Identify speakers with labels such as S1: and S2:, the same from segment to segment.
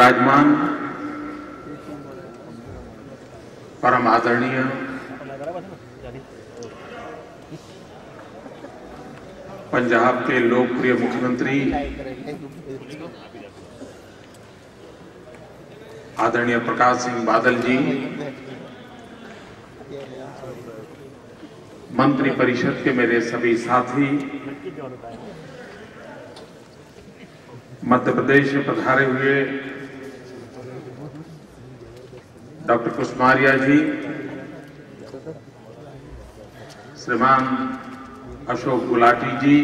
S1: विराजमान परम आदरणीय पंजाब के लोकप्रिय मुख्यमंत्री आदरणीय प्रकाश सिंह बादल जी, मंत्री परिषद के मेरे सभी साथी, मध्य प्रदेश में पधारे हुए डॉक्टर कुसमारिया जी, श्रीमान अशोक गुलाटी जी,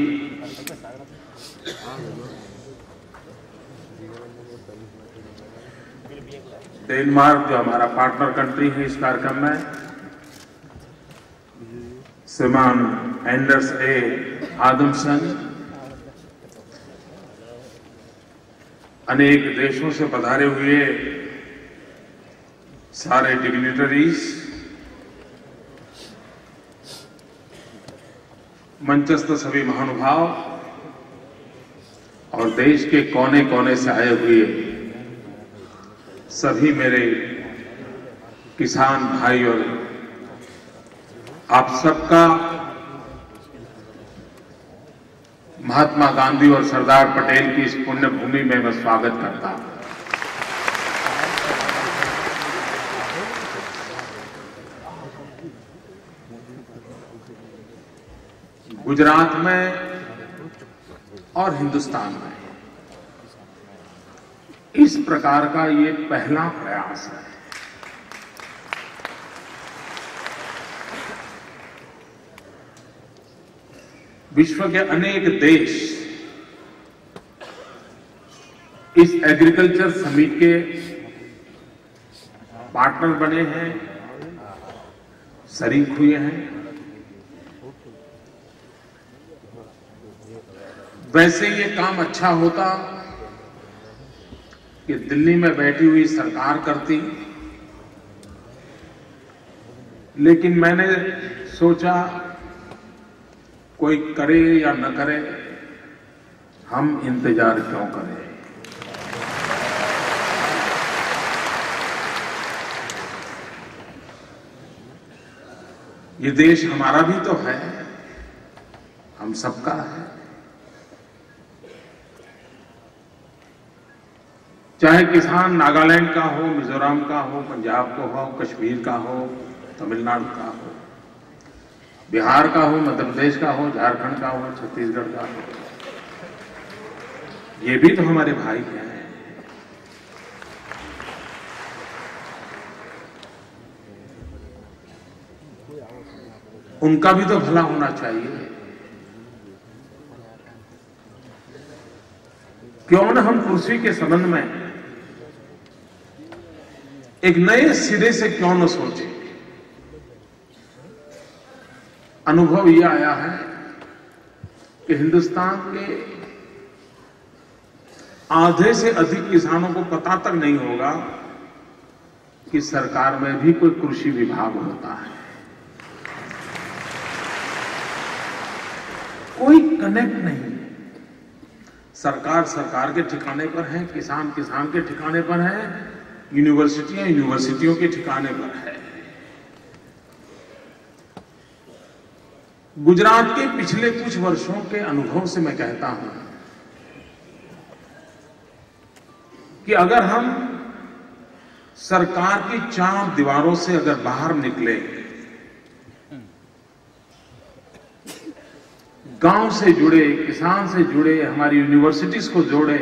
S1: डेनमार्क जो हमारा पार्टनर कंट्री है इस कार्यक्रम में, श्रीमान एंडर्स ए आदमसन, अनेक देशों से पधारे हुए सारे डिग्निटरीज, मंचस्थ सभी महानुभाव और देश के कोने कोने से आए हुए सभी मेरे किसान भाई और आप सबका महात्मा गांधी और सरदार पटेल की इस पुण्य भूमि में मैं स्वागत करता हूं। गुजरात में और हिंदुस्तान में इस प्रकार का ये पहला प्रयास है। विश्व के अनेक देश इस एग्रीकल्चर समिट के पार्टनर बने हैं, शरीक हुए हैं। वैसे ये काम अच्छा होता कि दिल्ली में बैठी हुई सरकार करती, लेकिन मैंने सोचा कोई करे या न करे, हम इंतजार क्यों करें। ये देश हमारा भी तो है, हम सबका है। चाहे किसान नागालैंड का हो, मिजोरम का हो, पंजाब का हो, कश्मीर का हो, तमिलनाडु का हो, बिहार का हो, मध्य प्रदेश का हो, झारखंड का हो, छत्तीसगढ़ का हो, ये भी तो हमारे भाई हैं। उनका भी तो भला होना चाहिए। क्यों न हम कृषि के संबंध में एक नए सिरे से क्यों न सोचें। अनुभव यह आया है कि हिंदुस्तान के आधे से अधिक किसानों को पता तक नहीं होगा कि सरकार में भी कोई कृषि विभाग होता है। कोई कनेक्ट नहीं। सरकार सरकार के ठिकाने पर है, किसान किसान के ठिकाने पर है, यूनिवर्सिटियां यूनिवर्सिटियों के ठिकाने पर है। गुजरात के पिछले कुछ वर्षों के अनुभव से मैं कहता हूं कि अगर हम सरकार की चार दीवारों से अगर बाहर निकले, गांव से जुड़े, किसान से जुड़े, हमारी यूनिवर्सिटीज को जोड़े,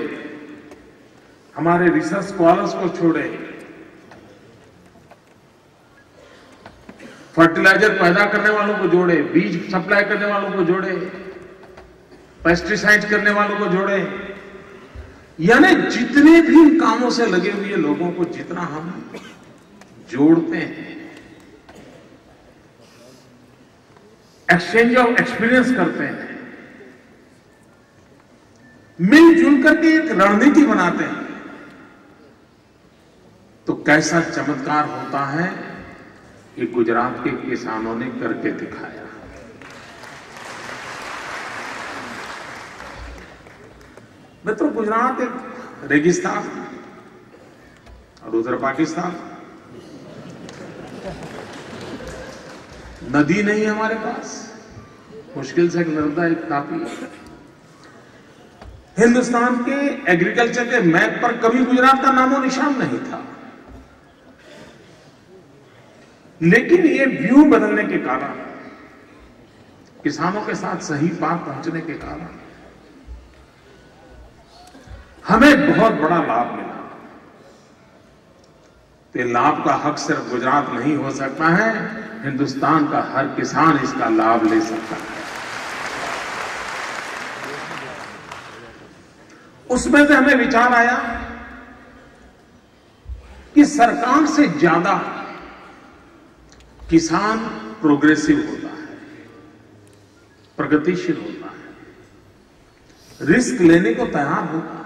S1: हमारे रिसर्च स्कॉलर्स को छोड़े, फर्टिलाइजर पैदा करने वालों को जोड़े, बीज सप्लाई करने वालों को जोड़े, पेस्टिसाइड करने वालों को जोड़े, यानी जितने भी कामों से लगे हुए लोगों को जितना हम जोड़ते हैं, एक्सचेंज ऑफ एक्सपीरियंस करते हैं, मिलजुल करके एक रणनीति बनाते हैं, तो कैसा चमत्कार होता है कि गुजरात के किसानों ने करके दिखाया। मित्रों, गुजरात एक रेगिस्तान, और उधर पाकिस्तान। नदी नहीं है हमारे पास, मुश्किल से एक नर्मदा, एक तापी। हिंदुस्तान के एग्रीकल्चर के मैप पर कभी गुजरात का नामो निशान नहीं था, लेकिन ये व्यू बदलने के कारण, किसानों के साथ सही बात पहुंचने के कारण हमें बहुत बड़ा लाभ मिला। तो लाभ का हक सिर्फ गुजरात नहीं हो सकता है, हिंदुस्तान का हर किसान इसका लाभ ले सकता है। उसमें से हमें विचार आया कि सरकार से ज्यादा किसान प्रोग्रेसिव होता है, प्रगतिशील होता है, रिस्क लेने को तैयार होता है,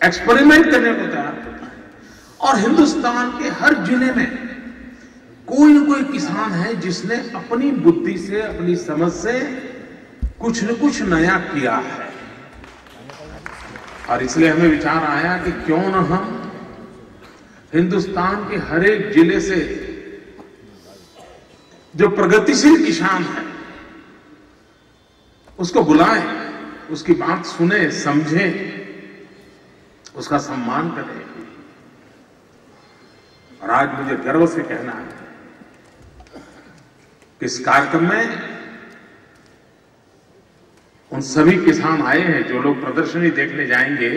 S1: एक्सपेरिमेंट करने को तैयार होता है। और हिंदुस्तान के हर जिले में कोई न कोई किसान है जिसने अपनी बुद्धि से, अपनी समझ से कुछ न कुछ नया किया है। और इसलिए हमें विचार आया कि क्यों न हम हिंदुस्तान के हर एक जिले से जो प्रगतिशील किसान है उसको बुलाएं, उसकी बात सुने, समझें, उसका सम्मान करें। और आज मुझे गर्व से कहना है कि इस कार्यक्रम में उन सभी किसान आए हैं जो लोग प्रदर्शनी देखने जाएंगे,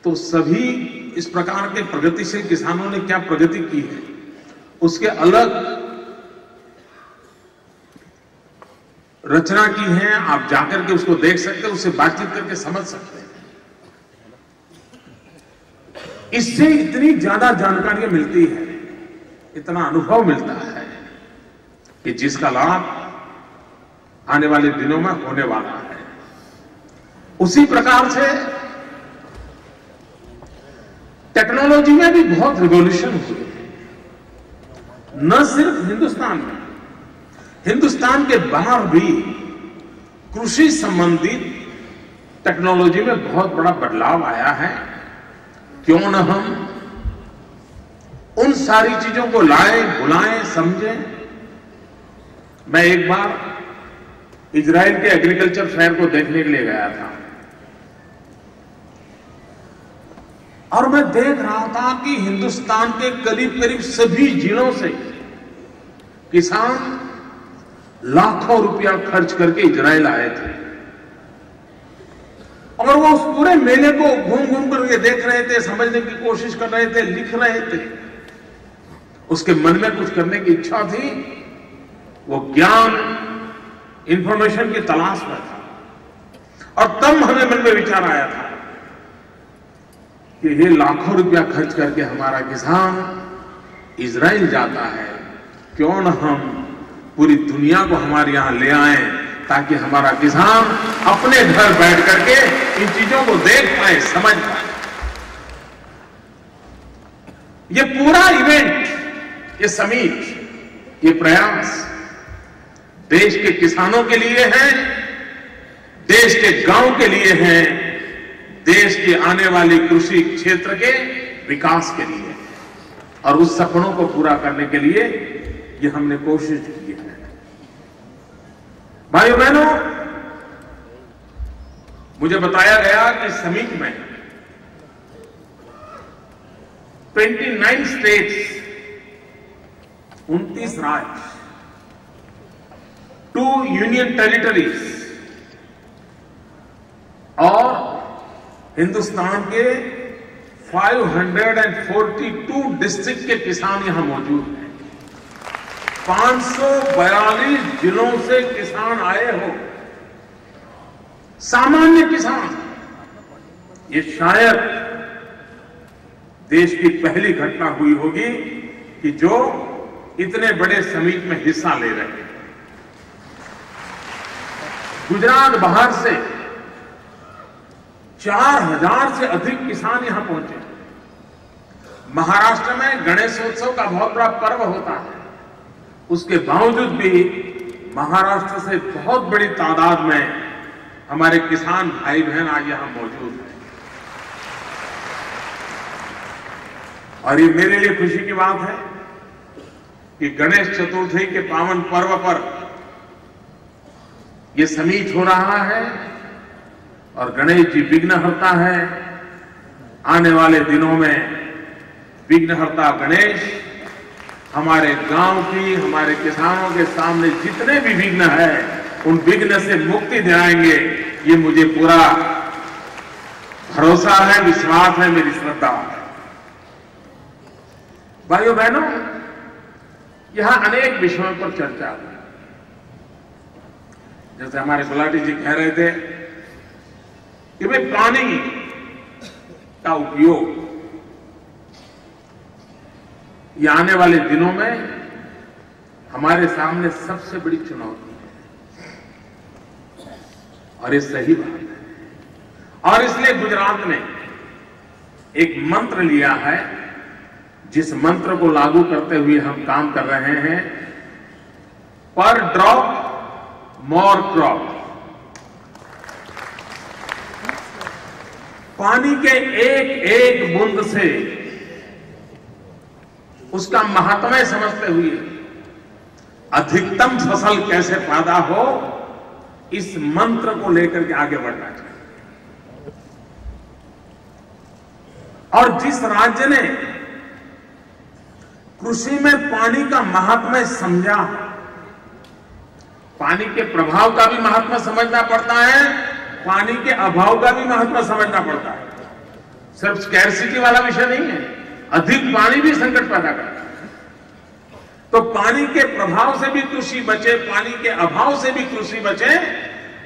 S1: तो सभी इस प्रकार के प्रगतिशील किसानों ने क्या प्रगति की है उसके अलग रचना की है। आप जाकर के उसको देख सकते हैं, उससे बातचीत करके समझ सकते हैं। इससे इतनी ज्यादा जानकारियां मिलती है, इतना अनुभव मिलता है कि जिसका लाभ आने वाले दिनों में होने वाला है। उसी प्रकार से टेक्नोलॉजी में भी बहुत रिवॉल्यूशन हुई है, न सिर्फ हिंदुस्तान में, हिंदुस्तान के बाहर भी कृषि संबंधित टेक्नोलॉजी में बहुत बड़ा बदलाव आया है। क्यों न हम उन सारी चीजों को लाएं, बुलाएं, समझें। मैं एक बार इजराइल के एग्रीकल्चर फेयर को देखने के लिए गया था और मैं देख रहा था कि हिंदुस्तान के करीब करीब सभी जिलों से किसान लाखों रुपया खर्च करके इजराइल आए थे और वो उस पूरे मेले को घूम घूम करके देख रहे थे, समझने की कोशिश कर रहे थे, लिख रहे थे। उसके मन में कुछ करने की इच्छा थी, वो ज्ञान, इंफॉर्मेशन की तलाश में था। और तब हमें मन में विचार आया था कि ये लाखों रुपया खर्च करके हमारा किसान इजराइल जाता है, क्यों न हम पूरी दुनिया को हमारे यहां ले आएं ताकि हमारा किसान अपने घर बैठ करके इन चीजों को देख पाए, समझ पाए। ये पूरा इवेंट, ये समिट, ये प्रयास देश के किसानों के लिए है, देश के गांव के लिए है, देश के आने वाली कृषि क्षेत्र के विकास के लिए, और उस सपनों को पूरा करने के लिए ये हमने कोशिश की है। भाइयों बहनों, मुझे बताया गया कि समिट में 29 स्टेट्स, 29 राज्य, 2 यूनियन टेरिटरीज और हिंदुस्तान के 542 डिस्ट्रिक्ट के किसान यहां मौजूद हैं। 542 जिलों से किसान आए हो, सामान्य किसान। ये शायद देश की पहली घटना हुई होगी कि जो इतने बड़े समिट में हिस्सा ले रहे हैं। गुजरात बाहर से 4000 से अधिक किसान यहां पहुंचे। महाराष्ट्र में गणेशोत्सव का बहुत बड़ा पर्व होता है, उसके बावजूद भी महाराष्ट्र से बहुत बड़ी तादाद में हमारे किसान भाई बहन आज यहां मौजूद हैं। और ये मेरे लिए खुशी की बात है कि गणेश चतुर्थी के पावन पर्व पर ये समीट हो रहा है और गणेश जी विघ्नहर्ता है। आने वाले दिनों में विघ्नहर्ता गणेश हमारे गांव की, हमारे किसानों के सामने जितने भी विघ्न है उन विघ्न से मुक्ति दिलाएंगे। ये मुझे पूरा भरोसा है, विश्वास है, मेरी श्रद्धा है। भाइयों बहनों, यहां अनेक विषयों पर चर्चा हुई। जैसे हमारे गुलाटी जी कह रहे थे कि भाई पानी का उपयोग ये आने वाले दिनों में हमारे सामने सबसे बड़ी चुनौती है और ये सही बात है। और इसलिए गुजरात ने एक मंत्र लिया है, जिस मंत्र को लागू करते हुए हम काम कर रहे हैं, पर ड्रॉप मोर क्रॉप। पानी के एक एक बूंद से उसका महात्म्य समझते हुए अधिकतम फसल कैसे पैदा हो, इस मंत्र को लेकर के आगे बढ़ना चाहिए। और जिस राज्य ने कृषि में पानी का महात्म्य समझा, पानी के प्रभाव का भी महात्म्य समझना पड़ता है, पानी के अभाव का भी महत्व समझना पड़ता है। सिर्फ स्कैर्सिटी वाला विषय नहीं है, अधिक पानी भी संकट पैदा करता है। तो पानी के प्रभाव से भी कृषि बचे, पानी के अभाव से भी कृषि बचे,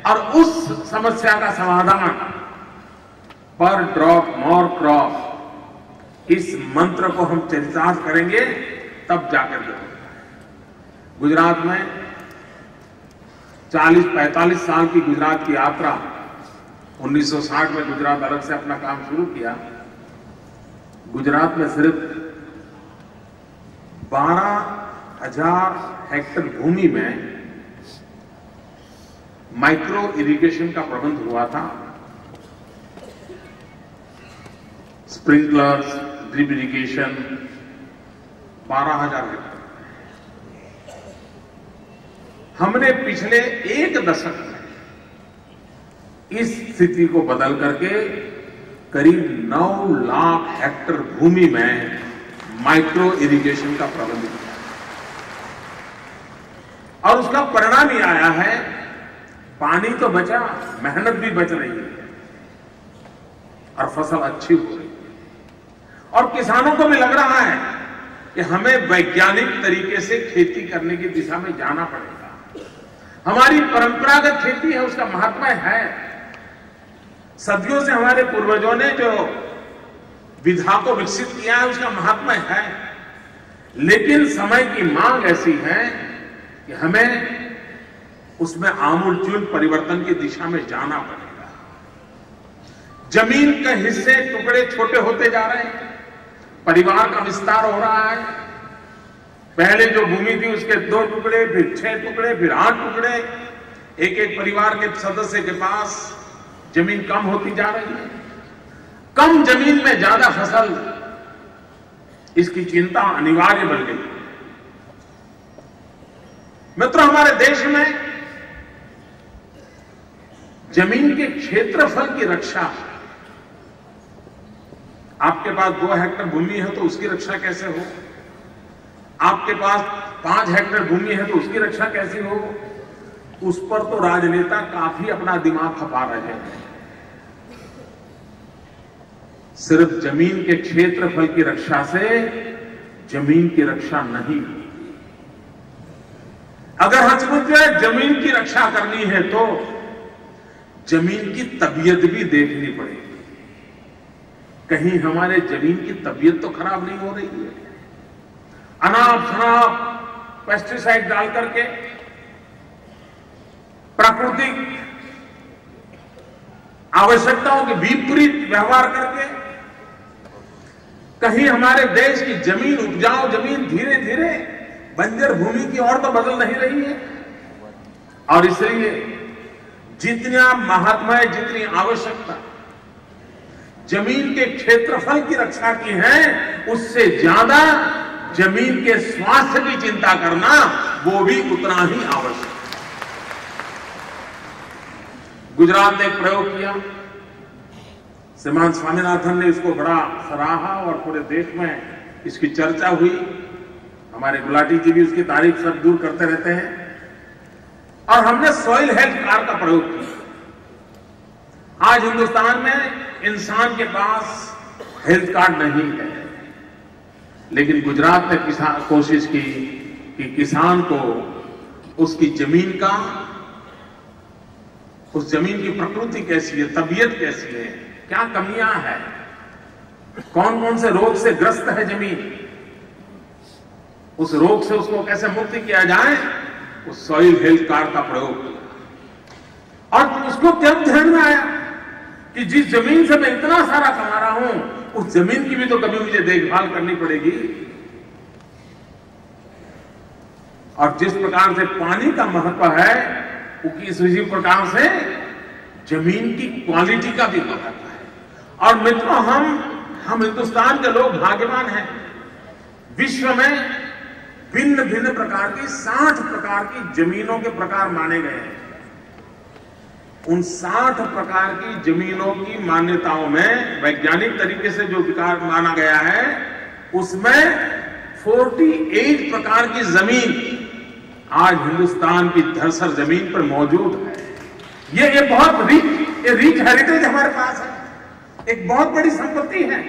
S1: और उस समस्या का समाधान पर ड्रॉप मोर क्रॉप, इस मंत्र को हम चरितार्थ करेंगे तब जाकर के। गुजरात में 40-45 साल की गुजरात की यात्रा, 1960 में गुजरात अलग से अपना काम शुरू किया। गुजरात में सिर्फ 12,000 हेक्टेयर भूमि में माइक्रो इरिगेशन का प्रबंध हुआ था। Sprinklers, drip irrigation, 12,000 hectare. हमने पिछले एक दशक में इस स्थिति को बदल करके करीब 9 लाख हेक्टेयर भूमि में माइक्रो इरिगेशन का प्रबंध किया और उसका परिणाम ये आया है, पानी तो बचा, मेहनत भी बच रही है और फसल अच्छी हो रही है। और किसानों को भी लग रहा है कि हमें वैज्ञानिक तरीके से खेती करने की दिशा में जाना पड़ेगा। हमारी परंपरागत खेती है, उसका महात्म्य है। सदियों से हमारे पूर्वजों ने जो विधा को विकसित किया है, उसका महात्म्य है। लेकिन समय की मांग ऐसी है कि हमें उसमें आमूलचूल परिवर्तन की दिशा में जाना पड़ेगा। जमीन के हिस्से, टुकड़े छोटे होते जा रहे हैं, परिवार का विस्तार हो रहा है। पहले जो भूमि थी उसके 2 टुकड़े, फिर 6 टुकड़े, फिर 8 टुकड़े। एक एक परिवार के सदस्य के पास जमीन कम होती जा रही है। कम जमीन में ज्यादा फसल, इसकी चिंता अनिवार्य बन गई। मित्रों, हमारे देश में जमीन के क्षेत्रफल की रक्षा, आपके पास 2 हेक्टेयर भूमि है तो उसकी रक्षा कैसे हो, आपके पास 5 हेक्टेयर भूमि है तो उसकी रक्षा कैसी हो, उस पर तो राजनेता काफी अपना दिमाग खपा रहे हैं। सिर्फ जमीन के क्षेत्रफल की रक्षा से जमीन की रक्षा नहीं होती। अगर हमें जमीन की रक्षा करनी है तो जमीन की तबीयत भी देखनी पड़ेगी। कहीं हमारे जमीन की तबीयत तो खराब नहीं हो रही है। अनाप शनाप पेस्टिसाइड डाल करके, प्राकृतिक आवश्यकताओं के विपरीत व्यवहार करके कहीं हमारे देश की जमीन, उपजाऊ जमीन धीरे धीरे बंजर भूमि की ओर तो बदल नहीं रही है। और इसलिए जितना महात्मा है, जितनी आवश्यकता, जमीन के क्षेत्रफल की रक्षा की है, उससे ज्यादा जमीन के स्वास्थ्य की चिंता करना वो भी उतना ही आवश्यक है। गुजरात ने एक प्रयोग किया, श्रीमान स्वामीनाथन ने इसको बड़ा सराहा और पूरे देश में इसकी चर्चा हुई। हमारे गुलाटी जी भी उसकी तारीफ सब दूर करते रहते हैं। और हमने सॉइल हेल्थ कार्ड का प्रयोग किया। आज हिंदुस्तान में इंसान के पास हेल्थ कार्ड नहीं है, लेकिन गुजरात ने कोशिश की कि किसान को उसकी जमीन का, उस जमीन की प्रकृति कैसी है, तबीयत कैसी है, क्या कमियां हैं, कौन कौन से रोग से ग्रस्त है जमीन, उस रोग से उसको कैसे मुक्त किया जाए, उस सॉइल हेल्थ कार्ड का प्रयोग किया। और उसको क्या ध्यान में आया कि जिस जमीन से मैं इतना सारा कमा रहा हूं, उस जमीन की भी तो कभी मुझे देखभाल करनी पड़ेगी। और जिस प्रकार से पानी का महत्व है, उसी प्रकार से जमीन की क्वालिटी का भी महत्व है। और मित्रों, हम हिंदुस्तान के लोग भाग्यवान हैं। विश्व में भिन्न भिन्न प्रकार की 60 प्रकार की जमीनों के प्रकार माने गए हैं। उन 60 प्रकार की जमीनों की मान्यताओं में वैज्ञानिक तरीके से जो विकार माना गया है, उसमें 48 प्रकार की जमीन आज हिंदुस्तान की धरसर जमीन पर मौजूद है। ये बहुत रिच हेरिटेज हमारे पास है, एक बहुत बड़ी संपत्ति है।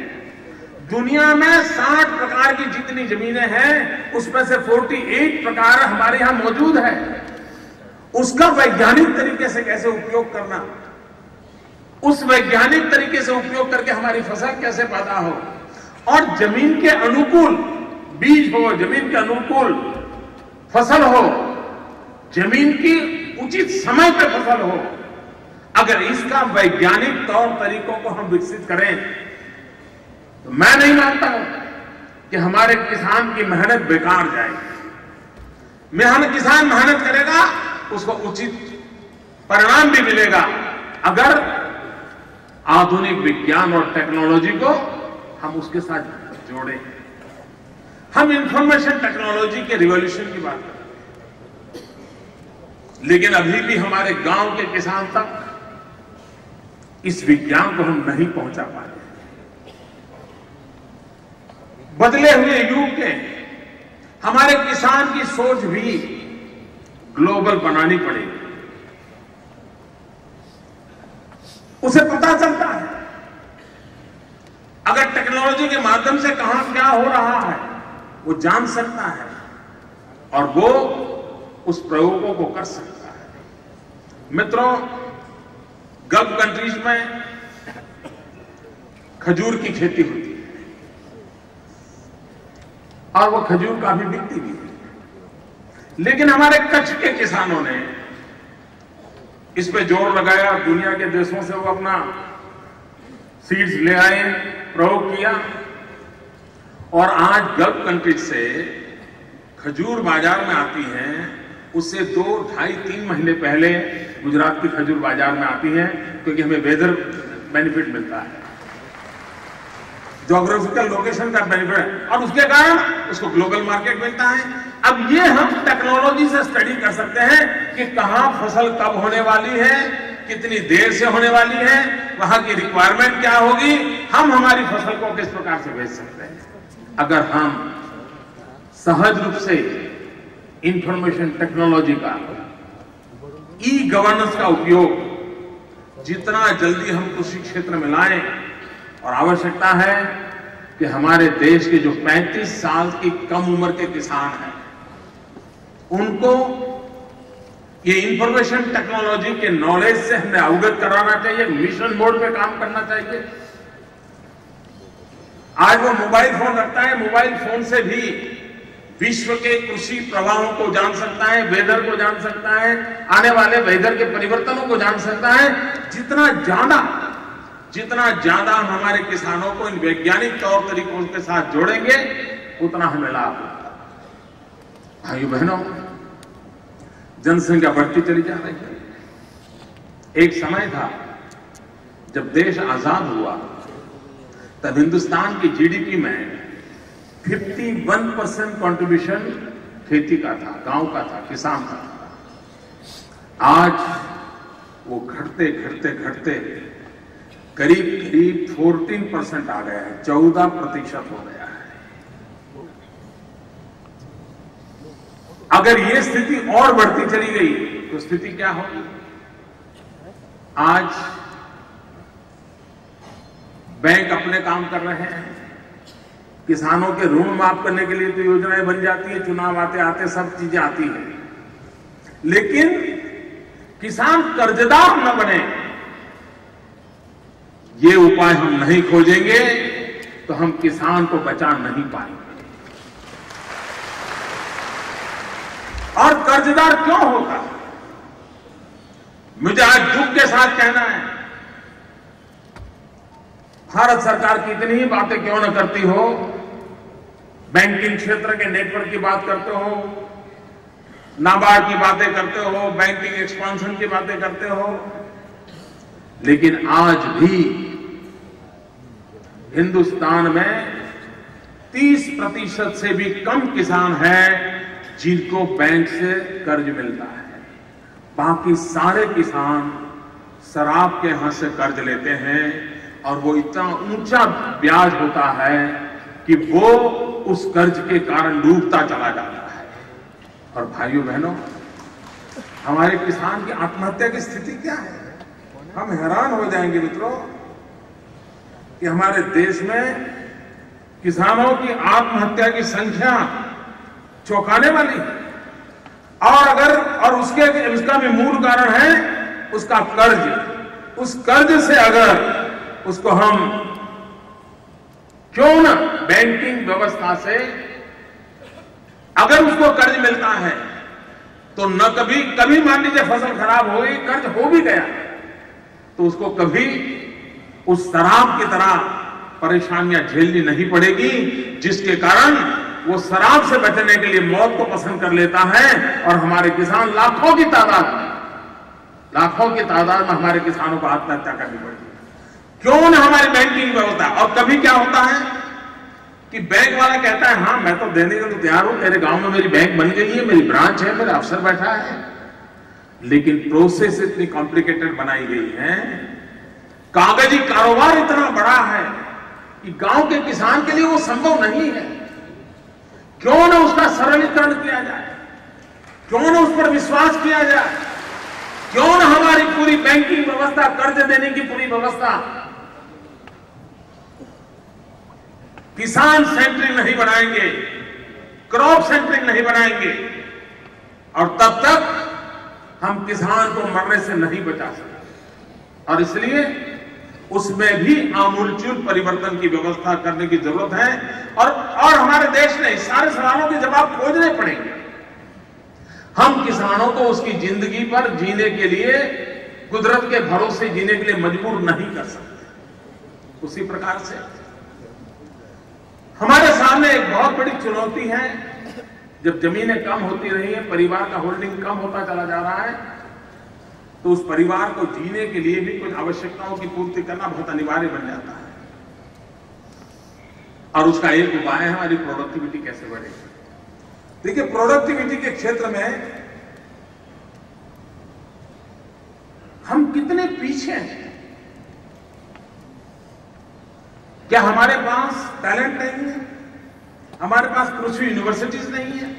S1: दुनिया में 60 प्रकार की जितनी जमीनें हैं, उसमें से 48 प्रकार हमारे यहां मौजूद है। उसका वैज्ञानिक तरीके से कैसे उपयोग करना, उस वैज्ञानिक तरीके से उपयोग करके हमारी फसल कैसे पैदा हो, और जमीन के अनुकूल बीज हो, जमीन के अनुकूल फसल हो, जमीन की उचित समय पर फसल हो, अगर इसका वैज्ञानिक तौर तरीकों को हम विकसित करें, तो मैं नहीं मानता हूं कि हमारे किसान की मेहनत बेकार जाएगी। किसान मेहनत करेगा, उसको उचित परिणाम भी मिलेगा, अगर आधुनिक विज्ञान और टेक्नोलॉजी को हम उसके साथ जोड़ें। हम इंफॉर्मेशन टेक्नोलॉजी के रिवॉल्यूशन की बात करते हैं, लेकिन अभी भी हमारे गांव के किसान तक इस विज्ञान को हम नहीं पहुंचा पाए। बदले हुए युग के हमारे किसान की सोच भी ग्लोबल बनानी पड़ेगी। उसे पता चलता है, अगर टेक्नोलॉजी के माध्यम से कहां क्या हो रहा है, वो जान सकता है और वो उस प्रयोगों को कर सकता है। मित्रों, गल्फ कंट्रीज में खजूर की खेती होती है और वो खजूर काफी बिकती भी है, लेकिन हमारे कच्छ के किसानों ने इस पे जोर लगाया। दुनिया के देशों से वो अपना सीड्स ले आए, प्रयोग किया, और आज गल्फ कंट्रीज से खजूर बाजार में आती हैं। उससे 2, 2.5, 3 महीने पहले गुजरात की खजूर बाजार में आती है, क्योंकि हमें वेदर बेनिफिट मिलता है, ज्योग्राफिकल लोकेशन का बेनिफिट, और उसके कारण उसको ग्लोबल मार्केट मिलता है। अब ये हम टेक्नोलॉजी से स्टडी कर सकते हैं कि कहां फसल कब होने वाली है, कितनी देर से होने वाली है, वहां की रिक्वायरमेंट क्या होगी, हम हमारी फसल को किस प्रकार से बेच सकते हैं। अगर हम सहज रूप से इंफॉर्मेशन टेक्नोलॉजी का, ई गवर्नेंस का उपयोग जितना जल्दी हम कृषि क्षेत्र में लाएं, और आवश्यकता है कि हमारे देश के जो 35 साल की कम उम्र के किसान हैं, उनको ये इंफॉर्मेशन टेक्नोलॉजी के नॉलेज से हमें अवगत कराना चाहिए, मिशन मोड पे काम करना चाहिए। आज वो मोबाइल फोन रखता है, मोबाइल फोन से भी विश्व के कृषि प्रवाहों को जान सकता है, वेदर को जान सकता है, आने वाले वेदर के परिवर्तनों को जान सकता है। जितना ज्यादा हमारे किसानों को इन वैज्ञानिक तौर तरीकों के साथ जोड़ेंगे, उतना हमें लाभ होगा। भाइयों बहनों, जनसंख्या बढ़ती चली जा रही है। एक समय था जब देश आजाद हुआ तब हिंदुस्तान की जीडीपी में 51% कंट्रीब्यूशन खेती का था, गांव का था, किसान का था। आज वो घटते घटते घटते करीब करीब 14% आ गया है, 14% हो गया है। अगर ये स्थिति और बढ़ती चली गई तो स्थिति क्या होगी? आज बैंक अपने काम कर रहे हैं, किसानों के ऋण माफ करने के लिए तो योजनाएं बन जाती है, चुनाव आते आते सब चीजें आती हैं, लेकिन किसान कर्जदार न बने, ये उपाय हम नहीं खोजेंगे तो हम किसान को बचा नहीं पाएंगे। और कर्जदार क्यों होता है? मुझे आज दुख के साथ कहना है, भारत सरकार की इतनी ही बातें क्यों न करती हो, बैंकिंग क्षेत्र के नेटवर्क की बात करते हो, नाबार्ड की बातें करते हो, बैंकिंग एक्सपांशन की बातें करते हो, लेकिन आज भी हिंदुस्तान में 30% से भी कम किसान हैं जिनको बैंक से कर्ज मिलता है। बाकी सारे किसान शराब के यहां से कर्ज लेते हैं और वो इतना ऊंचा ब्याज होता है कि वो उस कर्ज के कारण डूबता चला जाता है। और भाइयों बहनों, हमारे किसान की आत्महत्या की स्थिति क्या है? हम हैरान हो जाएंगे मित्रों कि हमारे देश में किसानों की आत्महत्या की संख्या चौंकाने वाली है। और उसका भी मूल कारण है उसका कर्ज। उस कर्ज से अगर उसको हम क्यों न बैंकिंग व्यवस्था से अगर उसको कर्ज मिलता है तो न कभी मान लीजिए फसल खराब हो गई, कर्ज हो भी गया, तो उसको कभी उस शराब की तरह परेशानियां झेलनी नहीं पड़ेगी, जिसके कारण वो शराब से बचने के लिए मौत को पसंद कर लेता है। और हमारे किसान लाखों की तादाद में हमारे किसानों को आत्महत्या करनी पड़ती है। क्यों ना हमारी बैंकिंग व्यवस्था। और कभी क्या होता है कि बैंक वाला कहता है हाँ मैं तो देने के लिए तैयार हूं, तेरे गांव में मेरी बैंक बन गई है, मेरी ब्रांच है, मेरा अफसर बैठा है, लेकिन प्रोसेस इतनी कॉम्प्लिकेटेड बनाई गई है, कागजी कारोबार इतना बड़ा है कि गांव के किसान के लिए वो संभव नहीं है। क्यों ना उसका सरलीकरण किया जाए, क्यों ना उस पर विश्वास किया जाए, क्यों ना हमारी पूरी बैंकिंग व्यवस्था, कर्ज देने की पूरी व्यवस्था किसान सेंट्रिक नहीं बनाएंगे, क्रॉप सेंट्रिक नहीं बनाएंगे, और तब तक हम किसान को मरने से नहीं बचा सकते। और इसलिए उसमें भी आमूलचूल परिवर्तन की व्यवस्था करने की जरूरत है। और हमारे देश ने इस सारे सवालों के जवाब खोजने पड़ेंगे। हम किसानों को उसकी जिंदगी पर जीने के लिए, कुदरत के भरोसे जीने के लिए मजबूर नहीं कर सकते। उसी प्रकार से हमारे सामने एक बहुत बड़ी चुनौती है। जब जमीनें कम होती रही है, परिवार का होल्डिंग कम होता चला जा रहा है, तो उस परिवार को जीने के लिए भी कुछ आवश्यकताओं की पूर्ति करना बहुत अनिवार्य बन जाता है। और उसका एक उपाय है हमारी प्रोडक्टिविटी कैसे बढ़ेगी। देखिए, प्रोडक्टिविटी के क्षेत्र में हम कितने पीछे हैं। क्या हमारे पास टैलेंट नहीं है? हमारे पास पृथ्वी यूनिवर्सिटीज नहीं है,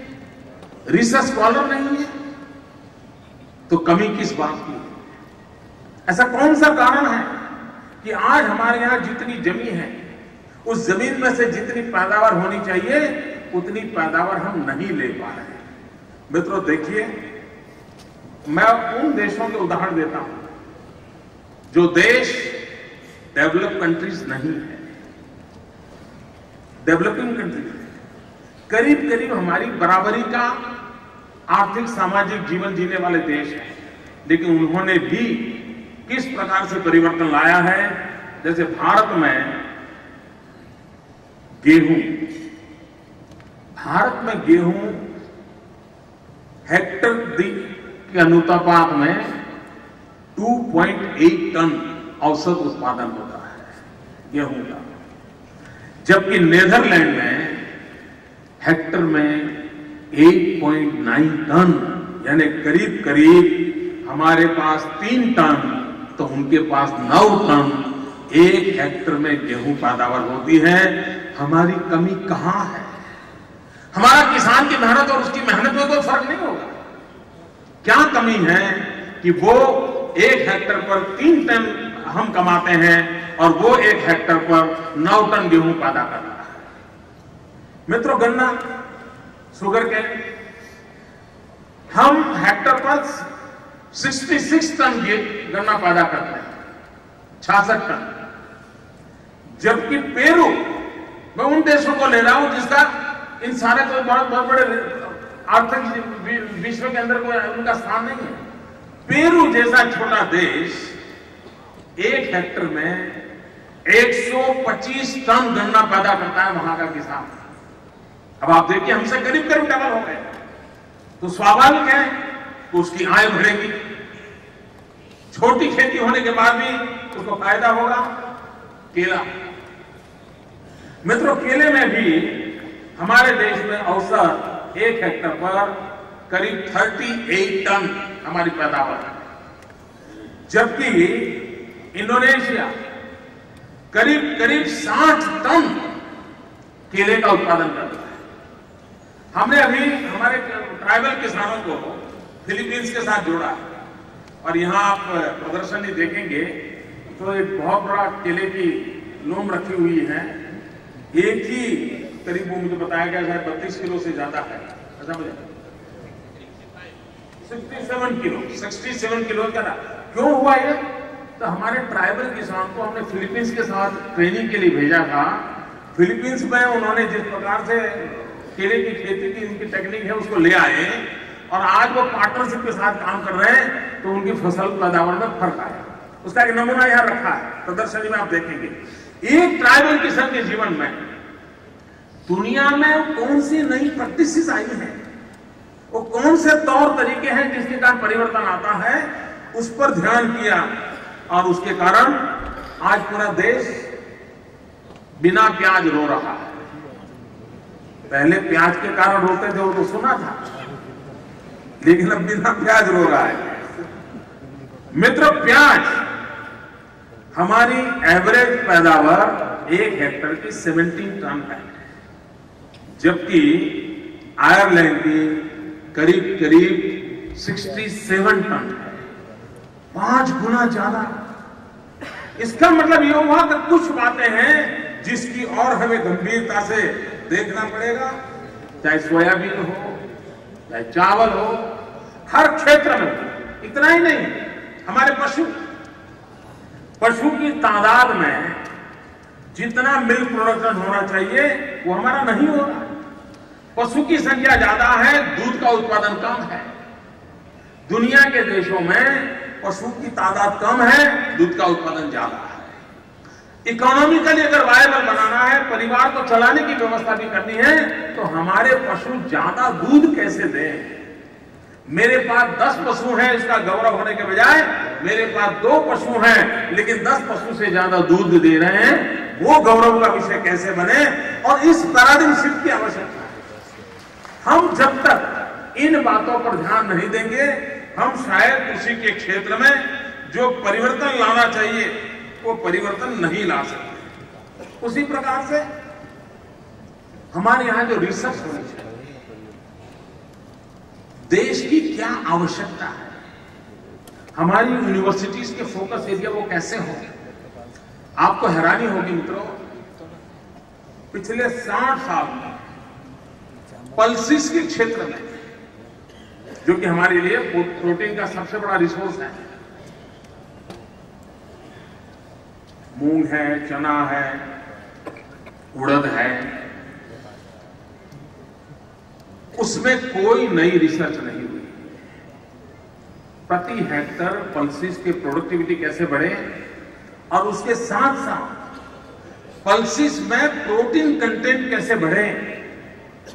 S1: रिसर्च स्कॉलर नहीं है, तो कमी किस बात की? ऐसा कौन सा कारण है कि आज हमारे यहां जितनी जमीन है, उस जमीन में से जितनी पैदावार होनी चाहिए उतनी पैदावार हम नहीं ले पा रहे हैं? मित्रों देखिए, मैं उन देशों के उदाहरण देता हूं जो देश डेवलप कंट्रीज नहीं है, डेवलपिंग कंट्रीज है, करीब करीब हमारी बराबरी का आर्थिक सामाजिक जीवन जीने वाले देश हैं, लेकिन उन्होंने भी किस प्रकार से परिवर्तन लाया है। जैसे भारत में गेहूं हेक्टर के अनुपात में 2.8 टन औसत उत्पादन होता है गेहूं का। जबकि नीदरलैंड में हेक्टर में 8.9 टन, यानी करीब करीब हमारे पास 3 टन तो उनके पास 9 टन एक हेक्टर में गेहूं पैदावार होती है। हमारी कमी कहां है? हमारा किसान की मेहनत और उसकी मेहनत में कोई फर्क नहीं होगा। क्या कमी है कि वो 1 हेक्टर पर 3 टन हम कमाते हैं और वो 1 हेक्टर पर 9 टन गेहूं पैदा कर रहा है। मित्रों, गन्ना, शुगर केन, हम हेक्टर पर 66 टन गन्ना पैदा करते हैं, 66 टन। जबकि पेरू, मैं उन देशों को ले रहा हूं जिसका इन सारे कोई बहुत बड़े आर्थिक विश्व के अंदर कोई उनका स्थान नहीं है। पेरू जैसा छोटा देश 1 हेक्टर में 125 टन गन्ना पैदा करता है वहां का किसान। अब आप देखिए, हमसे करीब करीब डबल हो गए, तो स्वाभाविक है कि उसकी आय बढ़ेगी। छोटी खेती होने के बाद भी उसको फायदा होगा। केला, मित्रों, केले में भी हमारे देश में औसत 1 हेक्टर पर करीब 38 टन हमारी पैदावार है, जबकि इंडोनेशिया करीब करीब 60 टन केले का उत्पादन करता है। हमने अभी हमारे ट्राइबल किसानों को फिलीपींस के साथ जोड़ा और यहां आप प्रदर्शनी देखेंगे तो एक बहुत बड़ा केले की लूम रखी हुई है। एक ही करीब, वो मुझे बताया गया है 32 किलो से ज्यादा है, ऐसा मुझे 67 किलो का। क्यों हुआ ये? तो हमारे ट्राइबल किसान को हमने फिलीपींस के साथ ट्रेनिंग के लिए भेजा था। फिलीपींस में उन्होंने जिस प्रकार से केले की खेती की उनकी टेक्निक है उसको ले आए और आज वो पार्टनरशिप के साथ काम कर रहे हैं, तो उनकी फसल पैदावार में फर्क आया। उसका एक नमूना यहां रखा है, प्रदर्शनी में आप देखेंगे। एक ट्राइबल किसान के जीवन में दुनिया में कौन सी नई प्रैक्टिसेस आई हैं, वो कौन से तौर तरीके हैं जिसके कारण परिवर्तन आता है, उस पर ध्यान किया और उसके कारण आज पूरा देश बिना प्याज रो रहा है। पहले प्याज के कारण रोते थे, वो तो सुना था, लेकिन अब बिना प्याज रो रहा है। मित्रों, प्याज हमारी एवरेज पैदावार 1 हेक्टर की 17 टन है, जबकि आयरलैंड की करीब करीब 67 टन है, 5 गुना ज्यादा। इसका मतलब यह हुआ कि कुछ बातें हैं जिसकी और हमें गंभीरता से देखना पड़ेगा, चाहे सोयाबीन हो, चाहे चावल हो, हर क्षेत्र में। इतना ही नहीं, हमारे पशु की तादाद में जितना मिल्क प्रोडक्शन होना चाहिए वो हमारा नहीं हो रहा। पशु की संख्या ज्यादा है, दूध का उत्पादन कम है। दुनिया के देशों में पशु की तादाद कम है, दूध का उत्पादन ज्यादा है। इकोनॉमिकली अगर वायबल बनाना है, परिवार को चलाने की व्यवस्था भी करनी है, तो हमारे पशु ज्यादा दूध कैसे दें। मेरे पास 10 पशु हैं, इसका गौरव होने के बजाय मेरे पास 2 पशु हैं लेकिन 10 पशु से ज्यादा दूध दे रहे हैं, वो गौरव का विषय कैसे बने। और इस पैराडिम शिफ्ट की आवश्यकता है। हम जब तक इन बातों पर ध्यान नहीं देंगे, हम शायद कृषि के क्षेत्र में जो परिवर्तन लाना चाहिए वो परिवर्तन नहीं ला सकते। उसी प्रकार से हमारे यहां जो रिसर्च होनी चाहिए, देश की क्या आवश्यकता है, हमारी यूनिवर्सिटीज के फोकस एरिया वो कैसे हो। आपको हैरानी होगी मित्रों, पिछले 60 साल में पल्सिस के क्षेत्र में, जो कि हमारे लिए प्रोटीन का सबसे बड़ा रिसोर्स है, मूंग है, चना है, उड़द है, उसमें कोई नई रिसर्च नहीं हुई। प्रति हेक्टर पल्सिस की प्रोडक्टिविटी कैसे बढ़े और उसके साथ साथ पल्सिस में प्रोटीन कंटेंट कैसे बढ़े,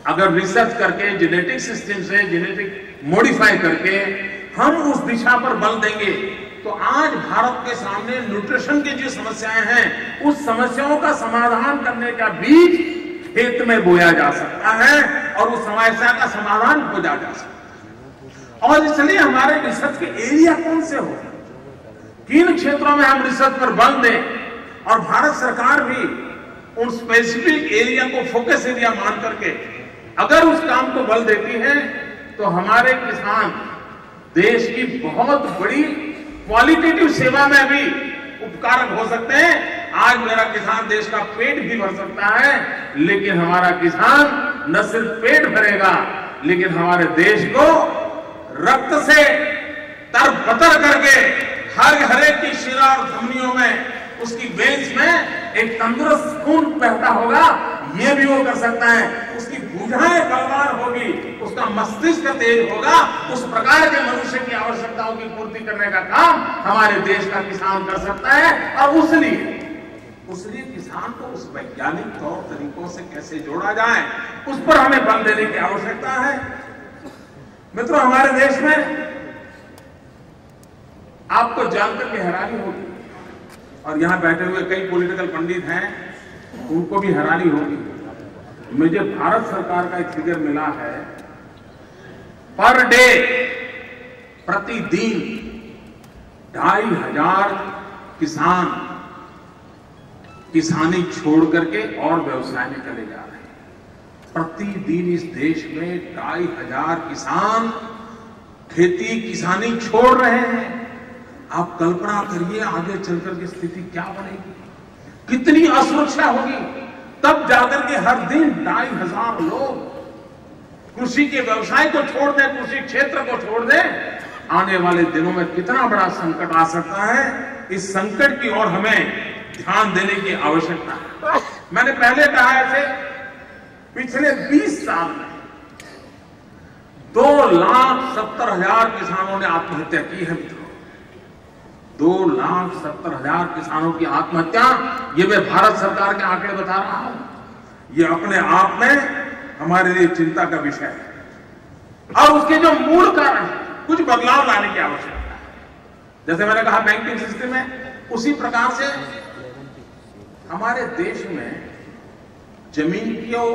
S1: अगर रिसर्च करके जेनेटिक सिस्टम से जेनेटिक मॉडिफाई करके हम उस दिशा पर बल देंगे तो आज भारत के सामने न्यूट्रिशन की जो समस्याएं हैं, उस समस्याओं का समाधान करने का बीज खेत में बोया जा सकता है और उस समस्या का समाधान खोजा जा सकता है। और इसलिए हमारे रिसर्च के एरिया कौन से हो, किन क्षेत्रों में हम रिसर्च पर बल दें, और भारत सरकार भी उन स्पेसिफिक एरिया को फोकस एरिया मान करके अगर उस काम को बल देती है तो हमारे किसान देश की बहुत बड़ी क्वालिटेटिव सेवा में भी उपकारक हो सकते हैं। आज मेरा किसान देश का पेट भी भर सकता है, लेकिन हमारा किसान न सिर्फ पेट भरेगा, लेकिन हमारे देश को रक्त से तरबतर करके हर एक की शिरा और धमनियों में, उसकी वेन्स में एक तंदुरुस्त खून बहता होगा, ये भी वो कर सकता है। उसकी भुजाएं बलवान होगी, उसका मस्तिष्क तेज होगा, उस प्रकार के मनुष्य की आवश्यकताओं की पूर्ति करने का काम हमारे देश का किसान कर सकता है। और उसलिए किसान को उस वैज्ञानिक तौर तरीकों से कैसे जोड़ा जाए, उस पर हमें बल देने की आवश्यकता है। मित्रों, हमारे देश में आपको जानकर के हैरानी होगी, और यहां बैठे हुए कई पॉलिटिकल पंडित हैं, उनको भी हैरानी होगी। मुझे भारत सरकार का एक फिगर मिला है, पर डे, प्रतिदिन 2500 किसान किसानी छोड़ करके और व्यवसाय में चले जा रहे हैं। प्रतिदिन इस देश में 2500 किसान खेती किसानी छोड़ रहे हैं। आप कल्पना करिए आगे चलकर की स्थिति क्या बनेगी, कितनी असुरक्षा होगी। तब जाकर के हर दिन 2500 लोग कृषि के व्यवसाय को छोड़ दें, कृषि क्षेत्र को छोड़ दें। आने वाले दिनों में कितना बड़ा संकट आ सकता है, इस संकट की ओर हमें ध्यान देने की आवश्यकता है। मैंने पहले कहा ऐसे पिछले 20 साल में 2,70,000 किसानों ने आत्महत्या की है। मित्रों, 2,70,000 किसानों की आत्महत्या, ये मैं भारत सरकार के आंकड़े बता रहा हूं। ये अपने आप में हमारे लिए चिंता का विषय है, और उसके जो मूल कारण है, कुछ बदलाव लाने की आवश्यकता है। जैसे मैंने कहा बैंकिंग सिस्टम में, उसी प्रकार से हमारे देश में जमीन को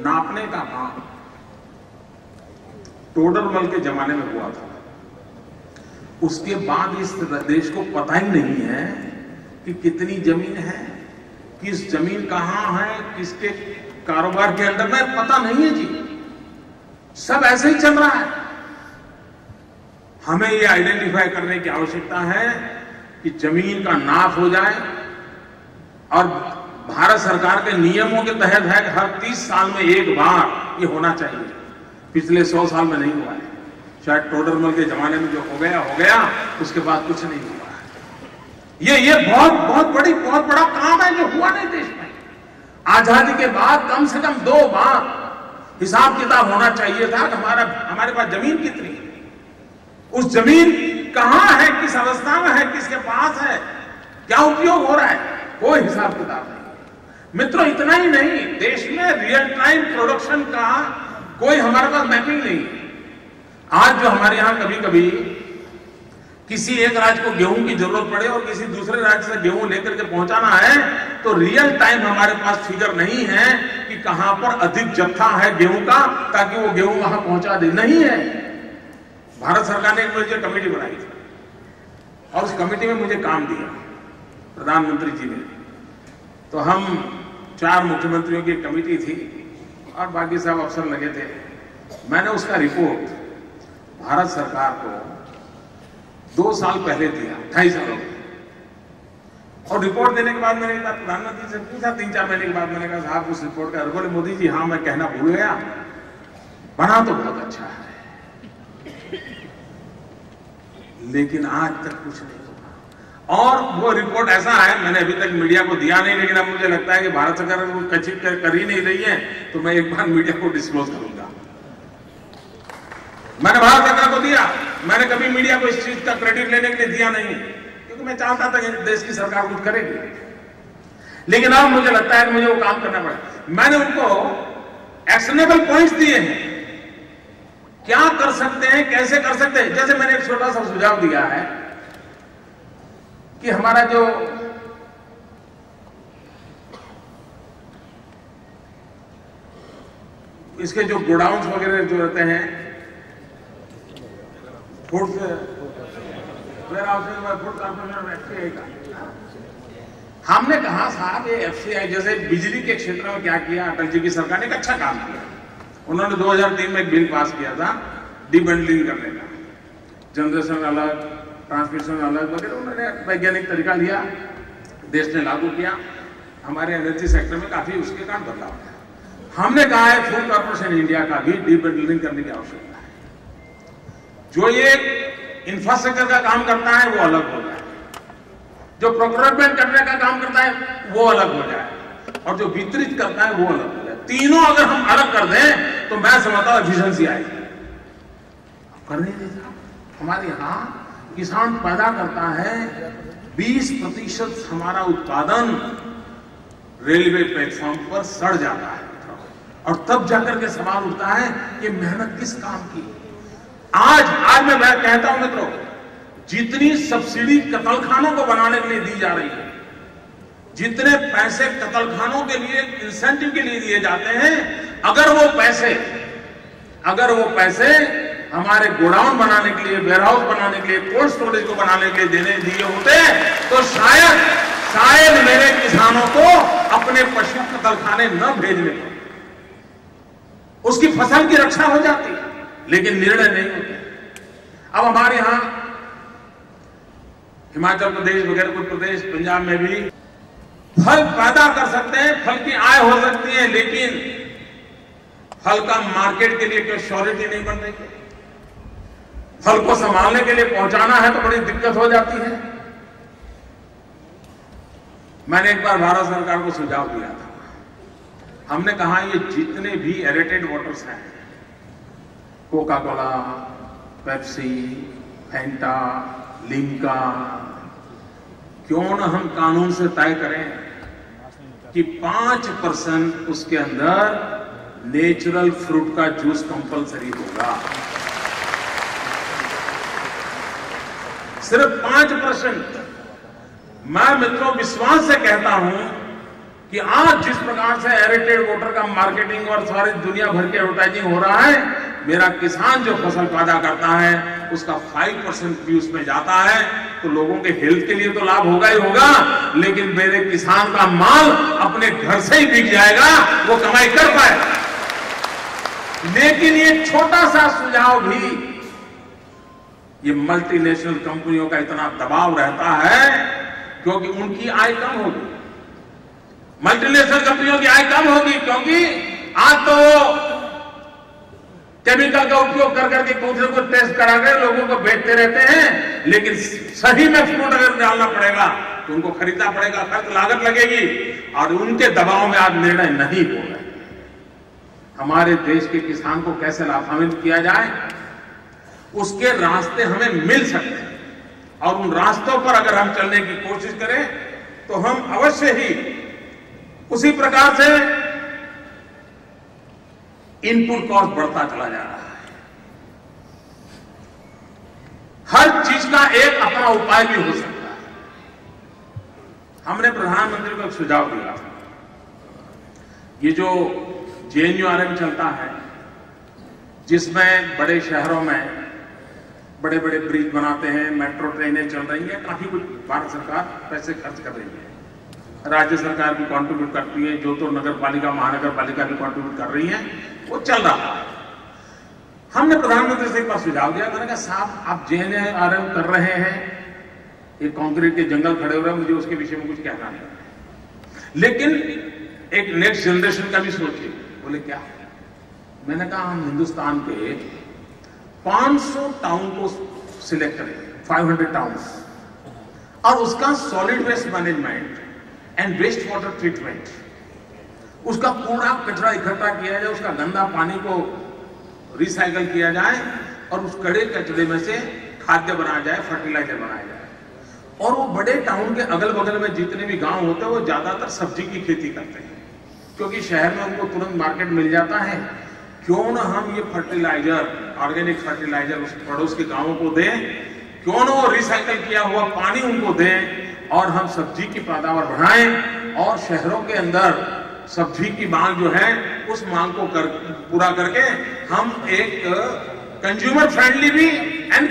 S1: नापने का काम टोडरमल के जमाने में हुआ था। उसके बाद इस देश को पता ही नहीं है कि कितनी जमीन है, किस जमीन कहां है, किसके कारोबार के अंदर में, पता नहीं है जी। सब ऐसे ही चल रहा है। हमें ये आइडेंटिफाई करने की आवश्यकता है कि जमीन का नाप हो जाए, और भारत सरकार के नियमों के तहत है कि हर 30 साल में एक बार ये होना चाहिए। पिछले 100 साल में नहीं हुआ है। शायद टोडरमल के जमाने में जो हो गया, उसके बाद कुछ नहीं हुआ है। ये बहुत बड़ा काम है जो हुआ नहीं देश में। आजादी के बाद कम से कम 2 बार हिसाब किताब होना चाहिए था कि हमारे पास जमीन कितनी है, उस जमीन कहां है, किस अवस्था में है, किसके पास है, क्या उपयोग हो रहा है, कोई हिसाब किताब नहीं। मित्रों, इतना ही नहीं, देश में रियल टाइम प्रोडक्शन का कोई हमारे पास मैपिंग नहीं है। आज जो हमारे यहां कभी कभी किसी एक राज्य को गेहूं की जरूरत पड़े और किसी दूसरे राज्य से गेहूं लेकर के पहुंचाना है, तो रियल टाइम हमारे पास फिगर नहीं है कि कहां पर अधिक जत्था है गेहूं का, ताकि वो गेहूं वहां पहुंचा दे। नहीं है। भारत सरकार ने एक मुझे कमेटी बनाई थी, और उस कमेटी में मुझे काम दिया प्रधानमंत्री जी ने। तो हम 4 मुख्यमंत्रियों की कमेटी थी और बाकी सब अफसर लगे थे। मैंने उसका रिपोर्ट भारत सरकार को 2 साल पहले दिया, 2.5 सालों में। और रिपोर्ट देने के बाद मैंने एक बार प्रधानमंत्री से पूछा, 3-4 महीने के बाद मैंने कहा, साहब उस रिपोर्ट का, बोले मोदी जी हाँ मैं कहना भूल गया, बना तो बहुत अच्छा है, लेकिन आज तक कुछ नहीं हुआ। और वो रिपोर्ट ऐसा है, मैंने अभी तक मीडिया को दिया नहीं, लेकिन अब मुझे लगता है कि भारत सरकार कचित कर ही नहीं रही है, तो मैं एक बार मीडिया को डिस्क्लोज करूंगा। मैंने भारत सरकार को दिया, मैंने कभी मीडिया को इस चीज का क्रेडिट लेने के लिए दिया नहीं, क्योंकि मैं चाहता था कि देश की सरकार कुछ करेगी। लेकिन अब मुझे लगता है कि मुझे वो काम करना पड़ेगा। मैंने उनको एक्शनेबल पॉइंट्स दिए हैं, क्या कर सकते हैं, कैसे कर सकते हैं। जैसे मैंने एक छोटा सा सुझाव दिया है कि हमारा जो इसके जो गोडाउन्स वगैरह जो रहते हैं, फूड वेयर हाउसिंग में फूड कॉर्पोरेशन एफसीआई का, हमने कहा साहब ये एफसीआई जैसे बिजली के क्षेत्र में क्या किया अटल जी की सरकार ने, एक अच्छा काम किया। उन्होंने 2003 में एक बिल पास किया था डीबंडलिंग करने का, जनरेशन अलग, ट्रांसमिशन अलग वगैरह, उन्होंने वैज्ञानिक तरीका लिया, देश ने लागू किया, हमारे एनर्जी सेक्टर में काफी उसके कारण बदलाव है। हमने कहा है फूड कॉर्पोरेशन इंडिया का भी डीबंडलिंग करने की आवश्यकता है। जो ये इंफ्रास्ट्रक्चर का काम करता है वो अलग हो जाए, जो प्रोक्योरमेंट करने का काम करता है वो अलग हो जाए, और जो वितरित करता है वो अलग हो जाए। तीनों अगर हम अलग कर दें तो मैं समझता हूं एफिशिएंसी आएगी। करने देता हमारे यहां किसान पैदा करता है 20% हमारा उत्पादन रेलवे प्लेटफॉर्म पर सड़ जाता है, और तब जाकर के सवाल उठता है कि मेहनत किस काम की। आज मैं कहता हूं मित्रों, जितनी सब्सिडी कत्लखानों को बनाने के लिए दी जा रही है, जितने पैसे कत्लखानों के लिए इंसेंटिव के लिए दिए जाते हैं, अगर वो पैसे हमारे गोडाउन बनाने के लिए, वेयरहाउस बनाने के लिए, कोल्ड स्टोरेज को बनाने के लिए दिए होते तो शायद मेरे किसानों को अपने पशु कत्लखाने न भेजने पड़ते, उसकी फसल की रक्षा हो जाती, लेकिन निर्णय नहीं होते। अब हमारे यहां हिमाचल प्रदेश वगैरह, उत्तर प्रदेश, पंजाब में भी फल पैदा कर सकते हैं, फल की आय हो सकती है, लेकिन फल का मार्केट के लिए कोई श्योरिटी नहीं बन रही। फल को संभालने के लिए पहुंचाना है तो बड़ी दिक्कत हो जाती है। मैंने एक बार भारत सरकार को सुझाव दिया था, हमने कहा ये जितने भी एरेटेड वाटर्स हैं, Coca Cola, Pepsi, Fanta, Limca, क्यों न हम कानून से तय करें कि 5% उसके अंदर नेचुरल फ्रूट का जूस कंपलसरी होगा। सिर्फ 5%। मैं मित्रों विश्वास से कहता हूं कि आज जिस प्रकार से एरेटेड वाटर का मार्केटिंग और सारी दुनिया भर के एडवर्टाइजिंग हो रहा है, मेरा किसान जो फसल पैदा करता है उसका 5% भी उसमें जाता है, तो लोगों के हेल्थ के लिए तो लाभ होगा ही होगा, लेकिन मेरे किसान का माल अपने घर से ही बिक जाएगा, वो कमाई कर पाएगा। लेकिन ये छोटा सा सुझाव भी, ये मल्टीनेशनल कंपनियों का इतना दबाव रहता है क्योंकि उनकी आय कम होगी, मल्टीनेशनल कंपनियों की आय कम होगी, क्योंकि आज तो केमिकल का उपयोग कर करके दूसरे को टेस्ट करा कर लोगों को बेचते रहते हैं, लेकिन सही में फ्रूट अगर डालना पड़ेगा तो उनको खरीदना पड़ेगा, खर्च लागत लगेगी, और उनके दबाव में आज निर्णय नहीं हो रहे। हमारे देश के किसान को कैसे लाभान्वित किया जाए, उसके रास्ते हमें मिल सकते हैं, और उन रास्तों पर अगर हम चलने की कोशिश करें तो हम अवश्य ही उसी प्रकार से इनपुट कॉस्ट बढ़ता चला जा रहा है। हर चीज का एक अपना उपाय भी हो सकता है। हमने प्रधानमंत्री को एक सुझाव दिया, ये जो JNURM चलता है, जिसमें बड़े शहरों में बड़े बड़े ब्रिज बनाते हैं, मेट्रो ट्रेनें चल रही हैं, काफी कुछ भारत सरकार पैसे खर्च कर रही है, राज्य सरकार भी कंट्रीब्यूट करती है, जो तो नगर पालिका, महानगर पालिका भी कंट्रीब्यूट कर रही है, वो चल रहा है। हमने प्रधानमंत्री से एक बार सुझाव दिया, मैंने कहा साहब आप JNURM कर रहे हैं, ये कंक्रीट के जंगल खड़े हो रहे हैं, मुझे उसके विषय में कुछ कहना नहीं, लेकिन एक नेक्स्ट जनरेशन का भी सोचिए। बोले क्या? मैंने कहा हम हिंदुस्तान के 500 टाउन को सिलेक्ट करें, 500 टाउन्स, और उसका solid waste management and waste water treatment, उसका कूड़ा कचरा इकट्ठा किया जाए, उसका गंदा पानी को रिसाइकल किया जाए, और उस कड़े कचरे में से खाद्य बनाया जाए, फर्टिलाइजर बनाया जाए। और वो बड़े टाउन के अगल बगल में जितने भी गांव होते हैं वो ज्यादातर सब्जी की खेती करते हैं, क्योंकि शहर में उनको तुरंत मार्केट मिल जाता है। क्यों ना हम ये फर्टिलाइजर, ऑर्गेनिक फर्टिलाइजर उस पड़ोस के गांवों को दें, क्यों ना वो रिसाइकल किया हुआ पानी उनको दें, और हम सब्जी की पैदावार बढ़ाएं और शहरों के अंदर सब्जी की मांग जो है उस मांग को पूरा करके हम एक कंज्यूमर फ्रेंडली भी एंड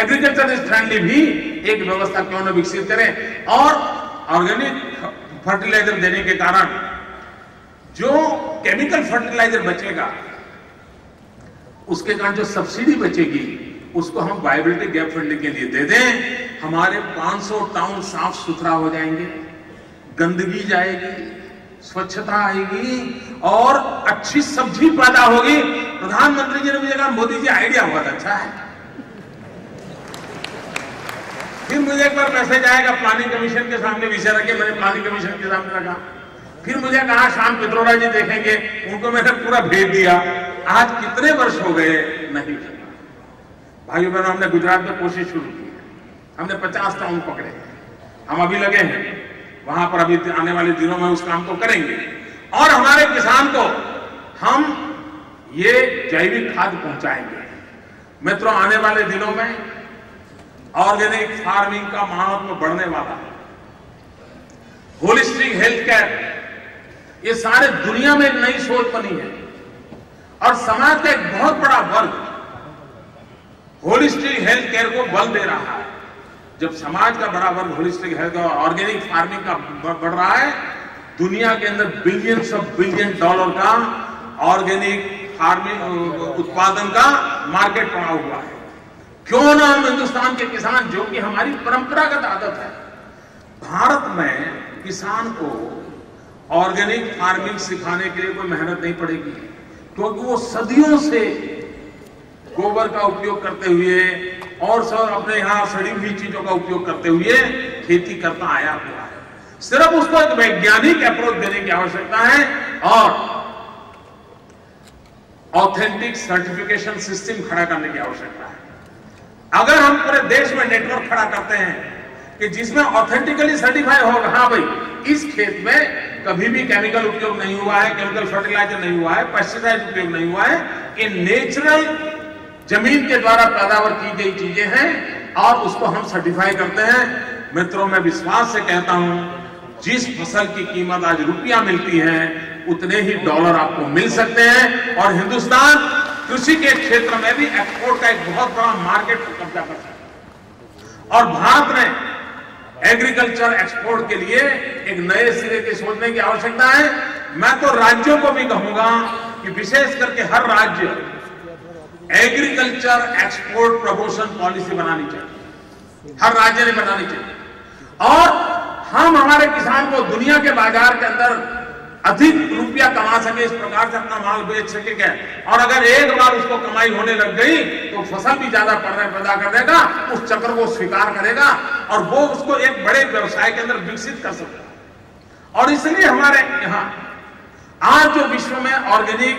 S1: एग्रीकल्चर फ्रेंडली भी एक व्यवस्था क्यों न विकसित करें। और ऑर्गेनिक फर्टिलाइजर देने के कारण जो केमिकल फर्टिलाइजर बचेगा उसके कारण जो सब्सिडी बचेगी उसको हम वायबिलिटी गैप फंडिंग के लिए दे दें। हमारे 500 टाउन साफ सुथरा हो जाएंगे, गंदगी जाएगी, स्वच्छता आएगी और अच्छी सब्जी पैदा होगी। प्रधानमंत्री जी ने मुझे कहा मोदी जी आइडिया बहुत अच्छा है। फिर मुझे एक बार मैसेज आएगा प्लानिंग कमीशन के सामने विषय रखे, मैंने प्लानिंग कमीशन के सामने रखा। फिर मुझे कहा शाम पित्रोड़ा जी देखेंगे, उनको मैंने पूरा भेज दिया। आज कितने वर्ष हो गए नहीं। भाइयों बहनों, हमने गुजरात में कोशिश शुरू की, हमने 50 टाउन पकड़े, हम अभी लगे हैं वहां पर, अभी आने वाले दिनों में उस काम को करेंगे और हमारे किसान को हम ये जैविक खाद पहुंचाएंगे। मित्रों, आने वाले दिनों में ऑर्गेनिक फार्मिंग का महत्व बढ़ने वाला है। होलिस्टिक हेल्थ केयर, ये सारे दुनिया में एक नई सोच बनी है और समाज का एक बहुत बड़ा वर्ग होलिस्टिक हेल्थ केयर को बल दे रहा है। जब समाज का बड़ा वर्ग होलिस्टिक हेल्थ और ऑर्गेनिक फार्मिंग का बढ़ रहा है, दुनिया के अंदर बिलियंस ऑफ बिलियन डॉलर का ऑर्गेनिक फार्मिंग उत्पादन का मार्केट पड़ा हुआ है। क्यों ना हम हिंदुस्तान के किसान, जो कि हमारी परंपरागत आदत है, भारत में किसान को ऑर्गेनिक फार्मिंग सिखाने के लिए कोई मेहनत नहीं पड़ेगी, क्योंकि वो सदियों से गोबर का उपयोग करते हुए और सब अपने यहां सड़ी हुई चीजों का उपयोग करते हुए खेती करता आया हुआ है। सिर्फ उसको एक वैज्ञानिक अप्रोच देने की आवश्यकता है और ऑथेंटिक सर्टिफिकेशन सिस्टम खड़ा करने की आवश्यकता है। अगर हम पूरे देश में नेटवर्क खड़ा करते हैं कि जिसमें ऑथेंटिकली सर्टिफाई होगा, हाँ भाई इस खेत में कभी भी केमिकल उपयोग नहीं हुआ है, केमिकल फर्टिलाइजर नहीं हुआ है, पेस्टिसाइड उपयोग नहीं हुआ है, ये नेचुरल जमीन के द्वारा पैदावार की गई चीजें हैं और उसको हम सर्टिफाई करते हैं। मित्रों, मैं विश्वास से कहता हूं, जिस फसल की कीमत आज रुपया मिलती है उतने ही डॉलर आपको मिल सकते हैं और हिंदुस्तान कृषि के क्षेत्र में भी एक्सपोर्ट का एक बहुत बड़ा मार्केट कब्जा कर सकता है। और भारत में एग्रीकल्चर एक्सपोर्ट के लिए एक नए सिरे के सोचने की आवश्यकता है। मैं तो राज्यों को भी कहूंगा कि विशेष करके हर राज्य एग्रीकल्चर एक्सपोर्ट प्रमोशन पॉलिसी बनानी चाहिए, हर राज्य ने बनानी चाहिए और हम हमारे किसान को दुनिया के बाजार के अंदर अधिक रुपया कमा सके, इस प्रकार से अपना माल बेच सके क्या। और अगर एक बार उसको कमाई होने लग गई तो फसल भी ज्यादा पैदा कर देगा, उस चक्र को स्वीकार करेगा और वो उसको एक बड़े व्यवसाय के अंदर विकसित कर सकता है। और इसलिए हमारे यहाँ आज जो विश्व में ऑर्गेनिक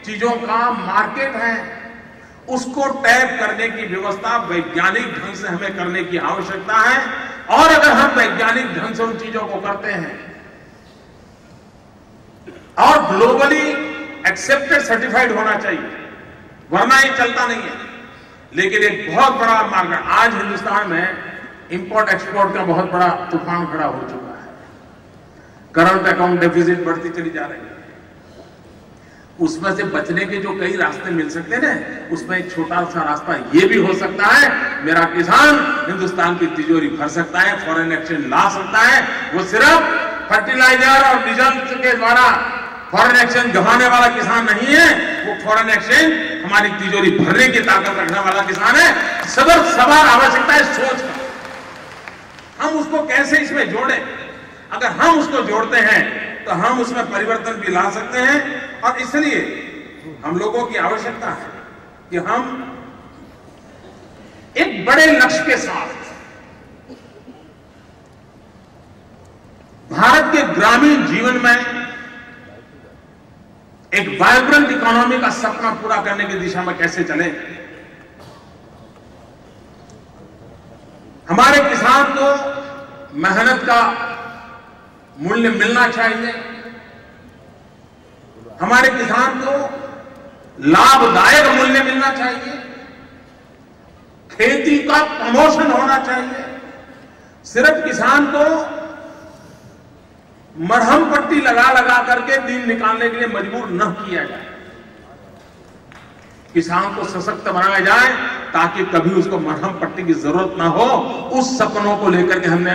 S1: चीजों का मार्केट है उसको टैप करने की व्यवस्था वैज्ञानिक ढंग से हमें करने की आवश्यकता है। और अगर हम वैज्ञानिक ढंग से उन चीजों को करते हैं और ग्लोबली एक्सेप्टेड सर्टिफाइड होना चाहिए, वरना ये चलता नहीं है। लेकिन एक बहुत बड़ा मार्ग आज हिंदुस्तान में इंपोर्ट एक्सपोर्ट का बहुत बड़ा तूफान खड़ा हो चुका है। करंट अकाउंट डेफिसिट बढ़ती चली जा रही है। उसमें से बचने के जो कई रास्ते मिल सकते हैं ना, उसमें एक छोटा सा रास्ता ये भी हो सकता है, मेरा किसान हिंदुस्तान की तिजोरी भर सकता है, फॉरेन एक्सचेंज ला सकता है। वो सिर्फ फर्टिलाइजर और डीजल के द्वारा फॉरेन एक्सचेंज गंवाने वाला किसान नहीं है, वो फॉरेन एक्सचेंज हमारी तिजोरी भरने की ताकत रखने वाला किसान है। सबर सवाल आवश्यकता है सोच का, हम उसको कैसे इसमें जोड़ें। अगर हम उसको जोड़ते हैं तो हम उसमें परिवर्तन भी ला सकते हैं। और इसलिए हम लोगों की आवश्यकता है कि हम एक बड़े लक्ष्य के साथ भारत के ग्रामीण जीवन में एक वाइब्रेंट इकोनॉमी का सपना पूरा करने की दिशा में कैसे चले। हमारे किसान को मेहनत का मूल्य मिलना चाहिए, हमारे किसान को लाभदायक मूल्य मिलना चाहिए, खेती का प्रमोशन होना चाहिए, सिर्फ किसान को मरहम पट्टी लगा लगा करके दिन निकालने के लिए मजबूर न किया जाए। किसान को सशक्त बनाया जाए ताकि कभी उसको मरहम पट्टी की जरूरत ना हो। उस सपनों को लेकर के हमने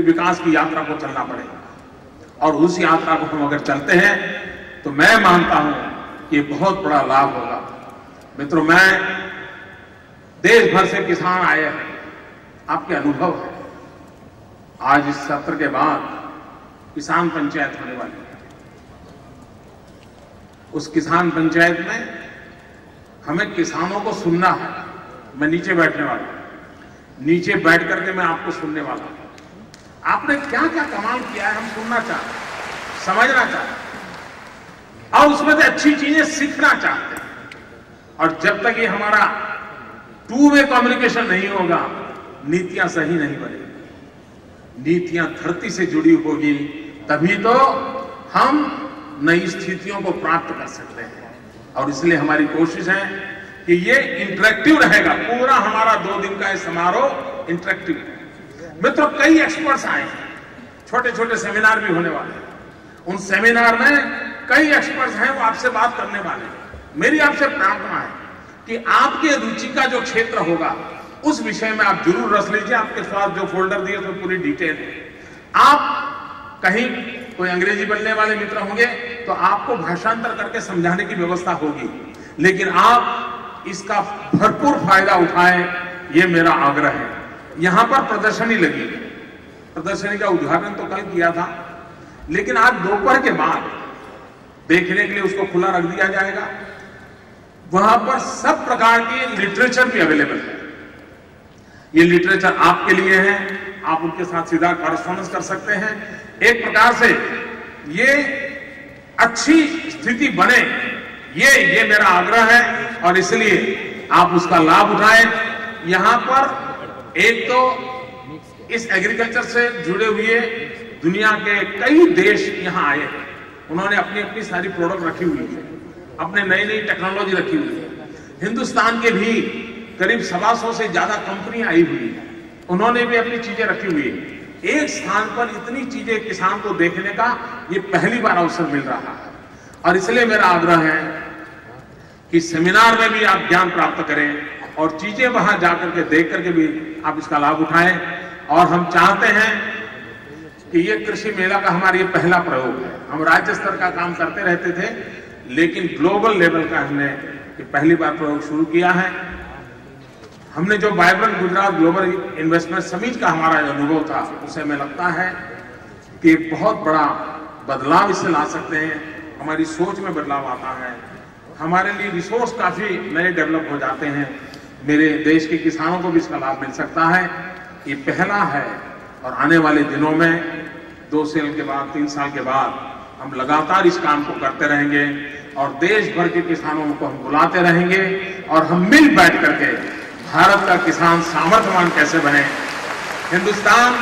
S1: विकास की यात्रा को चलना पड़ेगा और उस यात्रा को हम अगर चलते हैं तो मैं मानता हूं कि ये बहुत बड़ा लाभ होगा। मित्रों, मैं देश भर से किसान आए हैं, आपके अनुभव है। आज इस सत्र के बाद किसान पंचायत होने वाली है। उस किसान पंचायत में हमें किसानों को सुनना है। मैं नीचे बैठने वाला हूं, नीचे बैठ करके मैं आपको सुनने वाला हूं। आपने क्या क्या कमाल किया है हम सुनना चाहते हैं, समझना चाहते हैं और उसमें से अच्छी चीजें सीखना चाहते हैं। और जब तक ये हमारा टू वे कम्युनिकेशन नहीं होगा, नीतियां सही नहीं बनेगी। नीतियां धरती से जुड़ी होगी, तभी तो हम नई स्थितियों को प्राप्त कर सकते हैं। और इसलिए हमारी कोशिश है कि ये इंटरेक्टिव रहेगा। पूरा हमारा 2 दिन का ये समारोह इंटरेक्टिव है। मित्रों, कई एक्सपर्ट्स आए हैं, छोटे छोटे सेमिनार भी होने वाले हैं। उन सेमिनार में कई एक्सपर्ट्स हैं, वो आपसे बात करने वाले हैं। मेरी आपसे प्रार्थना है कि आपके रुचि का जो क्षेत्र होगा उस विषय में आप जरूर रस लीजिए। आपके पास जो फोल्डर दिए उसमें पूरी डिटेल है। आप कहीं कोई अंग्रेजी बोलने वाले मित्र होंगे तो आपको भाषांतर करके समझाने की व्यवस्था होगी, लेकिन आप इसका भरपूर फायदा उठाएं, ये मेरा आग्रह है। यहां पर प्रदर्शनी लगी है, प्रदर्शनी का उद्घाटन तो कल किया था, लेकिन आज दोपहर के बाद देखने के लिए उसको खुला रख दिया जाएगा। वहां पर सब प्रकार की लिटरेचर भी अवेलेबल है। ये लिटरेचर आपके लिए है, आप उनके साथ सीधा कॉरेस्पॉन्डेंस कर सकते हैं। एक प्रकार से ये अच्छी स्थिति बने, ये मेरा आग्रह है और इसलिए आप उसका लाभ उठाएं। यहां पर एक तो इस एग्रीकल्चर से जुड़े हुए दुनिया के कई देश यहां आए हैं। उन्होंने अपनी अपनी सारी प्रोडक्ट रखी हुई है, अपने नई नई टेक्नोलॉजी रखी हुई है। हिंदुस्तान के भी करीब 125 से ज्यादा कंपनी आई हुई है, उन्होंने भी अपनी चीजें रखी हुई है। एक स्थान पर इतनी चीजें किसान को देखने का ये पहली बार अवसर मिल रहा है और इसलिए मेरा आग्रह है कि सेमिनार में भी आप ज्ञान प्राप्त करें और चीजें वहां जाकर के देख करके भी आप इसका लाभ उठाएं। और हम चाहते हैं कि ये कृषि मेला का हमारा ये पहला प्रयोग है। हम राज्य स्तर का काम करते रहते थे, लेकिन ग्लोबल लेवल का हमने ये पहली बार प्रयोग शुरू किया है। हमने जो vibrant Gujarat global investment summit का हमारा अनुभव था, उसे हमें लगता है कि एक बहुत बड़ा बदलाव इससे ला सकते हैं। हमारी सोच में बदलाव आता है, हमारे लिए रिसोर्स काफी नए डेवलप हो जाते हैं। मेरे देश के किसानों को भी इसका लाभ मिल सकता है। ये पहला है और आने वाले दिनों में 2 साल के बाद 3 साल के बाद हम लगातार इस काम को करते रहेंगे और देश भर के किसानों को हम बुलाते रहेंगे और हम मिल बैठ करके भारत का किसान सामर्थ्यवान कैसे बने, हिंदुस्तान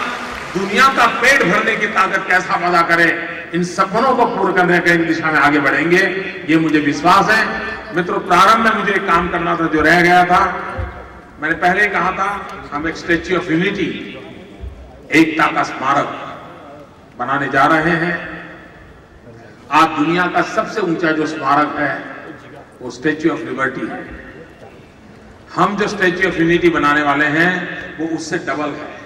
S1: दुनिया का पेट भरने की ताकत कैसा पैदा करे, इन सपनों को पूर्ण करने की दिशा में आगे बढ़ेंगे, ये मुझे विश्वास है। मित्रों, प्रारंभ में मुझे एक काम करना था जो रह गया था। मैंने पहले ही कहा था हम एक स्टैच्यू ऑफ यूनिटी, एकता का स्मारक बनाने जा रहे हैं। आज दुनिया का सबसे ऊंचा जो स्मारक है वो स्टैच्यू ऑफ लिबर्टी है। हम जो स्टैच्यू ऑफ यूनिटी बनाने वाले हैं वो उससे डबल है।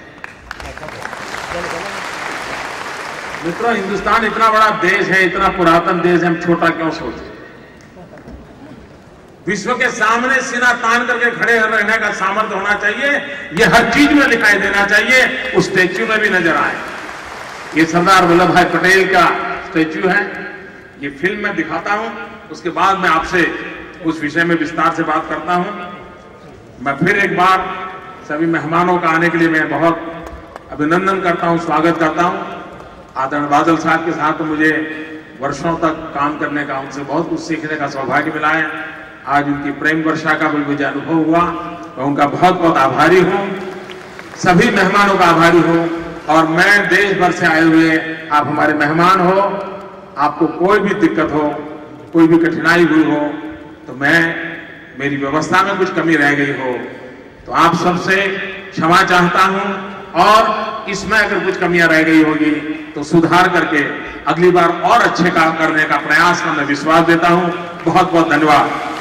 S1: मित्रों, हिंदुस्तान इतना बड़ा देश है, इतना पुरातन देश है, हम छोटा क्यों सोचते? विश्व के सामने सीना तान करके खड़े रहने का सामर्थ्य होना चाहिए। ये हर चीज में दिखाई देना चाहिए, उस स्टैच्यू में भी नजर आए। ये सरदार वल्लभ भाई पटेल का स्टैच्यू है। ये फिल्म में दिखाता हूं, उसके बाद मैं आपसे उस विषय में विस्तार से बात करता हूं। मैं फिर एक बार सभी मेहमानों का आने के लिए मैं बहुत अभिनंदन करता हूं, स्वागत करता हूं। आदरणीय बादल साहब के साथ तो मुझे वर्षों तक काम करने का, उनसे बहुत कुछ सीखने का सौभाग्य मिला है। आज उनकी प्रेम वर्षा का भी मुझे अनुभव हुआ, मैं उनका बहुत बहुत आभारी हूं। सभी मेहमानों का आभारी हूं और मैं देश भर से आए हुए, आप हमारे मेहमान हो, आपको कोई भी दिक्कत हो, कोई भी कठिनाई हुई हो, तो मेरी व्यवस्था में कुछ कमी रह गई हो तो आप सबसे क्षमा चाहता हूं और इसमें अगर कुछ कमियां रह गई होगी तो सुधार करके अगली बार और अच्छे काम करने का प्रयास का मैं विश्वास देता हूं। बहुत बहुत धन्यवाद।